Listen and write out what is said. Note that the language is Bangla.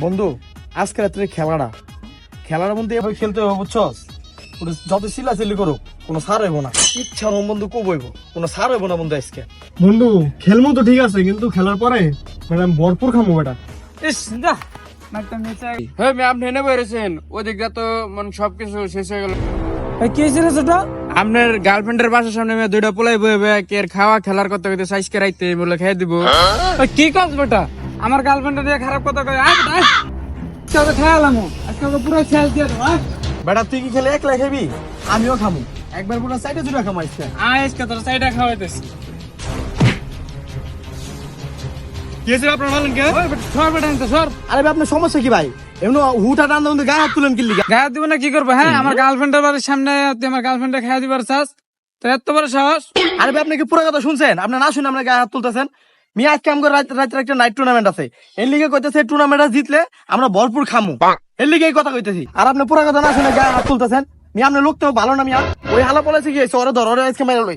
বন্ধু আজকে রাত্রে খেলার মধ্যে এভাবে খেলতে হবে বুঝছস। যত চিল্লাচিল্লি করুক কোনো সার হইব না, ইচ্ছা রকম বন্ধু কব হইব, কোনো সার হইব না বন্ধু আজকে। বন্ধু খেলবো তো ঠিক আছে, কিন্তু খেলার পরে ম্যাডাম ভরপুর খামো বেটা। ইস যা হ্যাঁ ম্যাম আপনি এনে বেরিয়েছেন ওদিক দিয়ে তো মানে সবকিছু শেষ হয়ে গেল। কি হয়েছিল সেটা? আপনার গার্লফ্রেন্ডের বাসার সামনে মেয়ে দুইটা পোলাই বয়ে বয়ে এর খাওয়া খেলার কথা কইতে সাইজ কে রাইতে বলে খেয়ে দিব। কি কাজ বেটা? আমার গার্লফ্রেন্ড দিয়ে খারাপ কথা কয়। আয় বেটা, আজকে খেয়ালাম, আজকে পুরো খেয়াল দিয়ে দেবো। বেটা তুই কি খেলে একলা খাবি? আমিও খামু, একবার পুরো সাইডে দুটা খামো আজকে। আজকে তোর সাইডে খাওয়াইতেছি। কি হয়েছে আপনার ভালো কে? সর বেটা নিতে সর। আরে ভাই আপনার সমস্যা কি ভাই? এমন হুটা টান দাম গায়ে হাত তুলেন কি লিগা? গায়ে দিব না কি করবো? হ্যাঁ আমার গার্লফ্রেন্ডের বাড়ির সামনে তুই আমার গার্লফ্রেন্ডে খাইয়া দিবার চাস? তো এত বড় সাহস? আরে ভাই আপনি কি পুরো কথা শুনছেন? আপনি না শুনে আপনার গায়ে হাত তুলতেছেন। মিয়া আজকে আমাদের রাত্রে একটা নাইট টুর্নামেন্ট আছে, এর লিগে কইতেছে টুর্নামেন্টটা জিতলে আমরা ভরপুর খামু, এর লিগে এই কথা কইতেছি। আর আপনি পুরো কথা না শুনে গায়ে হাত তুলতেছেন। মিয়া আপনার লোক তো ভালো না মিয়া, ওই হালা পলাইছে গিয়েছে ওরে ধর, ওরে আজকে মেরে লই।